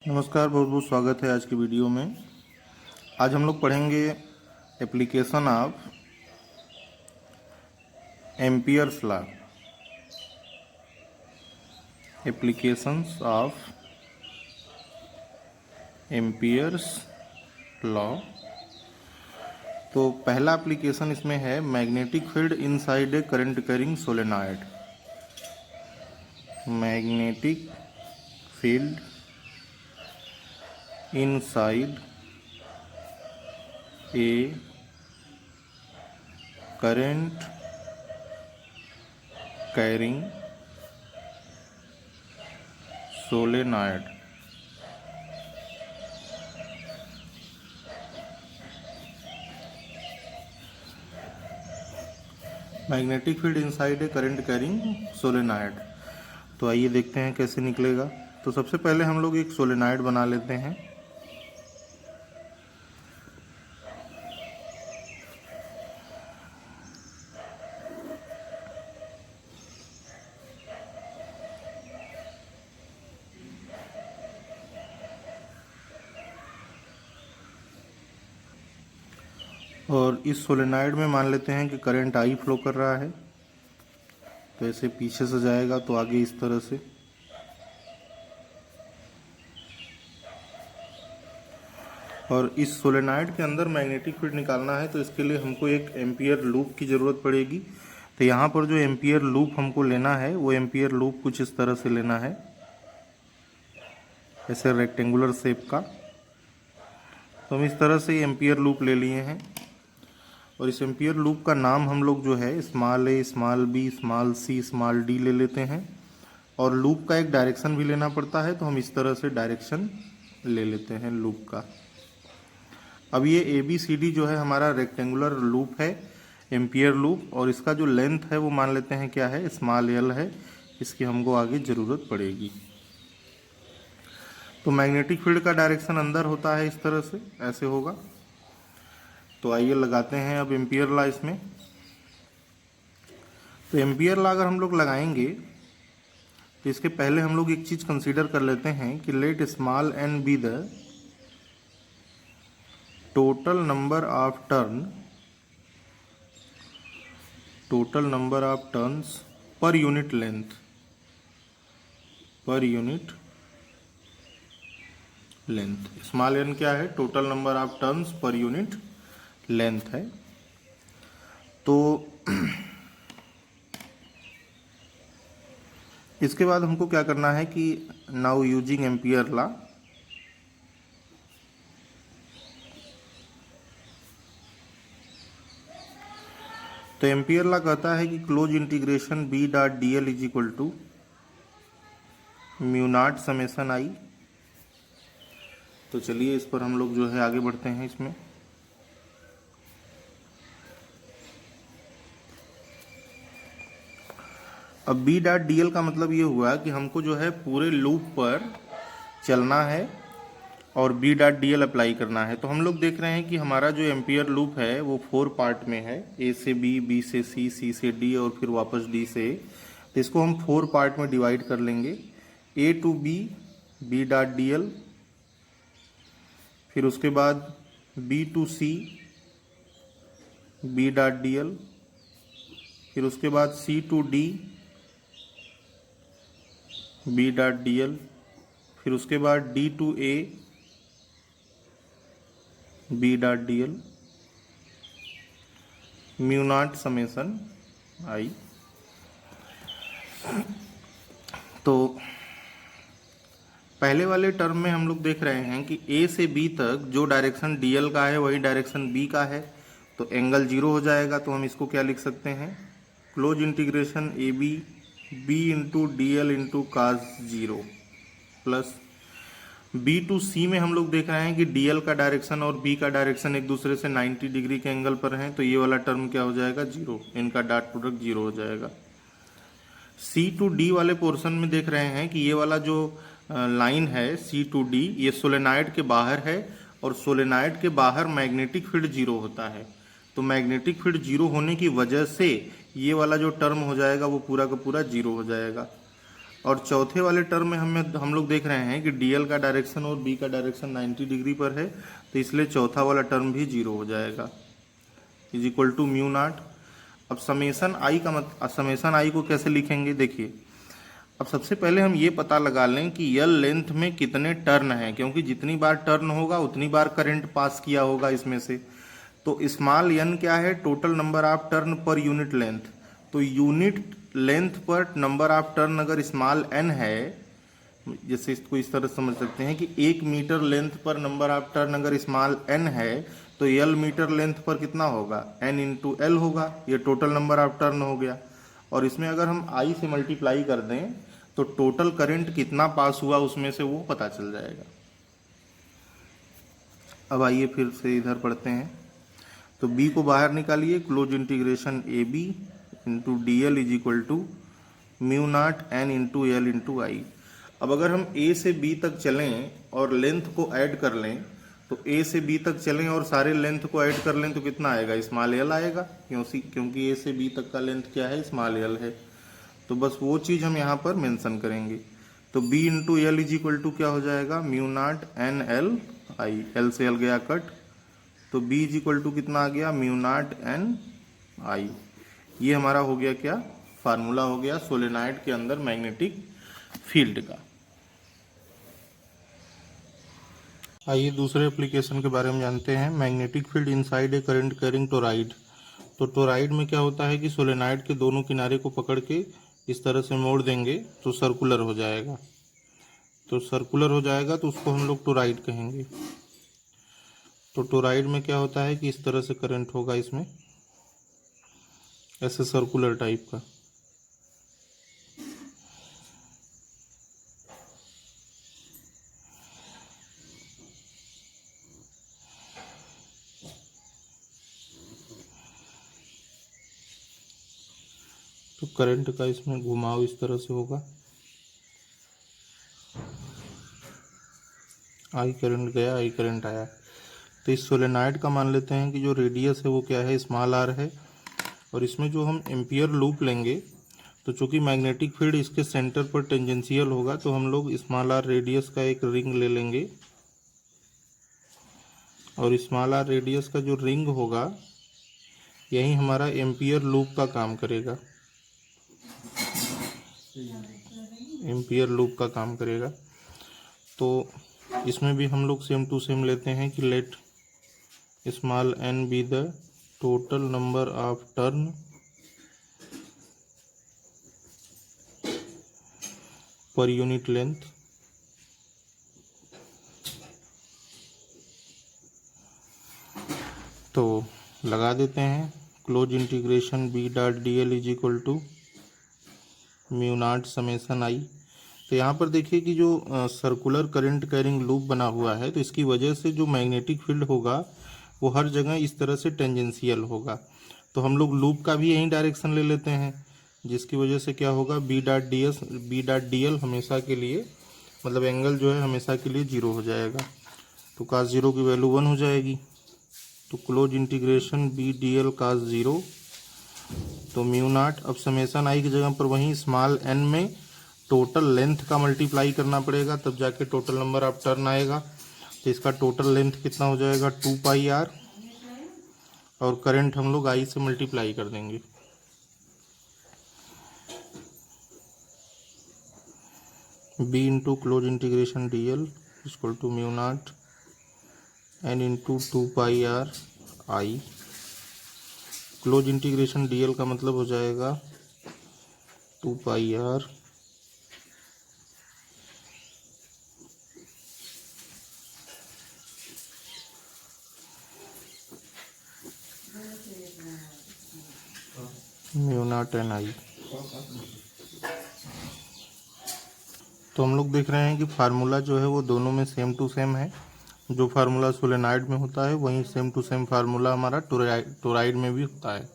नमस्कार, बहुत बहुत स्वागत है आज की वीडियो में। आज हम लोग पढ़ेंगे application of Ampere's law. Applications of Ampere's law. तो पहला एप्लीकेशन इसमें है magnetic field inside a current carrying solenoid. Magnetic field inside a current carrying solenoid. Magnetic field inside a current carrying solenoid. तो आइए देखते हैं कैसे निकलेगा। तो सबसे पहले हम लोग एक सोलेनॉइड बना लेते हैं। और इस सोलेनॉइड में मान लेते हैं कि करंट आई फ्लो कर रहा है। तो ऐसे पीछे से जाएगा तो आगे इस तरह से। और इस सोलेनॉइड के अंदर मैग्नेटिक फील्ड निकालना है, तो इसके लिए हमको एक एम्पियर लूप की ज़रूरत पड़ेगी। तो यहाँ पर जो एम्पियर लूप हमको लेना है वो एम्पियर लूप कुछ इस तरह से लेना है, ऐसे रेक्टेंगुलर शेप का। तो हम इस तरह से एम्पियर लूप ले लिए हैं। और इस एम्पियर लूप का नाम हम लोग जो है स्मॉल ए, small B, small C, small D ले लेते हैं। और लूप का एक डायरेक्शन भी लेना पड़ता है, तो हम इस तरह से डायरेक्शन ले लेते हैं लूप का। अब ये ए बी सी डी जो है हमारा रेक्टेंगुलर लूप है, एम्पियर लूप। और इसका जो लेंथ है वो मान लेते हैं क्या है, स्मॉल एल है। इसकी हमको आगे ज़रूरत पड़ेगी। तो मैग्नेटिक फील्ड का डायरेक्शन अंदर होता है इस तरह से, ऐसे होगा। तो आइए लगाते हैं अब एम्पियर लॉ इसमें। तो एम्पियर लॉ अगर हम लोग लगाएंगे तो इसके पहले हम लोग एक चीज़ कंसीडर कर लेते हैं कि let small n be the total number of turns per unit length. Small n क्या है, total number of turns per unit length है। तो इसके बाद हमको क्या करना है कि नाउ यूजिंग एम्पियर लॉ, तो एम्पियर लॉ कहता है कि close integration B dot D l is equal to mu naught summation I. तो चलिए इस पर हम लोग जो है आगे बढ़ते हैं इसमें। अब बी डॉट डी एल का मतलब ये हुआ कि हमको जो है पूरे लूप पर चलना है और B dot D L apply करना है। तो हम लोग देख रहे हैं कि हमारा जो एम्पियर लूप है वो 4 पार्ट में है, ए से बी, बी से सी, सी से डी और फिर वापस डी से ए। तो इसको हम 4 पार्ट में डिवाइड कर लेंगे। A to B, B dot D l, फिर उसके बाद B to C, B dot D l, फिर उसके बाद C to D, B dot D l, फिर उसके बाद D to A, B dot D l, mu naught summation I. तो पहले वाले टर्म में हम लोग देख रहे हैं कि ए से बी तक जो डायरेक्शन डी एल का है वही डायरेक्शन बी का है। तो एंगल 0 हो जाएगा। तो हम इसको क्या लिख सकते हैं, close integration A B B into d l into cos 0 plus B to C में हम लोग देख रहे हैं कि डी एल का डायरेक्शन और बी का डायरेक्शन एक दूसरे से 90 डिग्री के एंगल पर हैं। तो ये वाला टर्म क्या हो जाएगा, 0। इनका डॉट प्रोडक्ट 0 हो जाएगा। सी टू डी वाले पोर्शन में देख रहे हैं कि ये वाला जो लाइन है सी टू डी, ये सोलेनॉइड के बाहर है और सोलेनॉइड के बाहर मैग्नेटिक फील्ड 0 होता है। तो मैग्नेटिक फील्ड 0 होने की वजह से ये वाला जो टर्म हो जाएगा वो पूरा का पूरा 0 हो जाएगा। और चौथे वाले टर्म में हम लोग देख रहे हैं कि डीएल का डायरेक्शन और बी का डायरेक्शन 90 डिग्री पर है, तो इसलिए चौथा वाला टर्म भी जीरो हो जाएगा, is equal to mu naught. अब समेसन आई को कैसे लिखेंगे, देखिए अब सबसे पहले हम ये पता लगा लें कि यल लेंथ में कितने टर्न हैं, क्योंकि जितनी बार टर्न होगा उतनी बार करंट पास किया होगा इसमें से। तो स्मॉल एन क्या है, total number of turn per unit length. तो यूनिट लेंथ पर नंबर ऑफ टर्न अगर स्मॉल एन है, जैसे इसको इस तरह समझ सकते हैं कि 1 मीटर लेंथ पर नंबर ऑफ टर्न अगर स्मॉल एन है, तो यल मीटर लेंथ पर कितना होगा, एन इंटू एल होगा, ये टोटल नंबर ऑफ टर्न हो गया। और इसमें अगर हम आई से मल्टीप्लाई कर दें तो टोटल करंट कितना पास हुआ उसमें से वो पता चल जाएगा। अब आइए फिर से इधर पढ़ते हैं। तो b को बाहर निकालिए, close integration A B into d l is equal to mu naught N into l into I. अब अगर हम a से b तक चलें और लेंथ को ऐड कर लें, तो a से b तक चलें और सारे लेंथ को ऐड कर लें तो कितना आएगा, स्मॉल एल आएगा, क्योंकि a से b तक का लेंथ क्या है, स्मॉल एल है। तो बस वो चीज़ हम यहाँ पर मेंशन करेंगे। तो b into L is equal to क्या हो जाएगा, mu naught N L I, L से एल गया कट, तो b इज इक्वल टू कितना आ गया, म्यू नॉट एन आई। ये हमारा हो गया क्या, फार्मूला हो गया सोलेनॉइड के अंदर मैग्नेटिक फील्ड का। आइए दूसरे एप्लीकेशन के बारे में जानते हैं। Magnetic field inside a current carrying toroid. तो टोराइड में क्या होता है कि सोलेनॉइड के दोनों किनारे को पकड़ के इस तरह से मोड़ देंगे तो सर्कुलर हो जाएगा। तो सर्कुलर हो जाएगा तो उसको हम लोग टोराइड कहेंगे। तो टोराइड में क्या होता है कि इस तरह से करंट होगा इसमें, ऐसे सर्कुलर टाइप का। तो करंट का इसमें घुमाव इस तरह से होगा, आई करंट गया, आई करंट आया। तो इस सोलेनॉइड का मान लेते हैं कि जो रेडियस है वो क्या है, स्मॉल आर है। और इसमें जो हम एम्पियर लूप लेंगे, तो चूंकि मैग्नेटिक फील्ड इसके सेंटर पर टेंजेंशियल होगा, तो हम लोग स्मॉल आर रेडियस का एक रिंग ले लेंगे। और स्मॉल आर रेडियस का जो रिंग होगा यही हमारा एम्पियर लूप का काम करेगा, एम्पियर लूप का काम करेगा। तो इसमें भी हम लोग सेम टू सेम लेते हैं कि let small n be the total number of turn per unit length. तो लगा देते हैं, close integration B dot D l is equal to mu naught summation I. तो यहाँ पर देखिए कि जो सर्कुलर करंट कैरिंग लूप बना हुआ है, तो इसकी वजह से जो मैग्नेटिक फील्ड होगा वो हर जगह इस तरह से टेंजेंशियल होगा। तो हम लोग लूप का भी यही डायरेक्शन ले लेते हैं, जिसकी वजह से क्या होगा, बी डॉट डी एल हमेशा के लिए, मतलब एंगल जो है हमेशा के लिए जीरो हो जाएगा। तो कास जीरो की वैल्यू 1 हो जाएगी। तो close integration B D L cos zero, तो म्यू नॉट। अब समेसन आई की जगह पर वहीं स्मॉल एन में टोटल लेंथ का मल्टीप्लाई करना पड़ेगा, तब जाके टोटल नंबर ऑफ टर्न आएगा। तो इसका टोटल लेंथ कितना हो जाएगा, 2 पाई आर, और करंट हम लोग आई से मल्टीप्लाई कर देंगे। B into close integration D L equal to mu naught N into 2 pi R I. Close integration D L का मतलब हो जाएगा 2 pi R mu naught N I. तो हम लोग देख रहे हैं कि फार्मूला जो है वो दोनों में सेम टू सेम है। जो फार्मूला सोलेनॉइड में होता है वही सेम टू सेम फार्मूला हमारा टोराइड में भी होता है।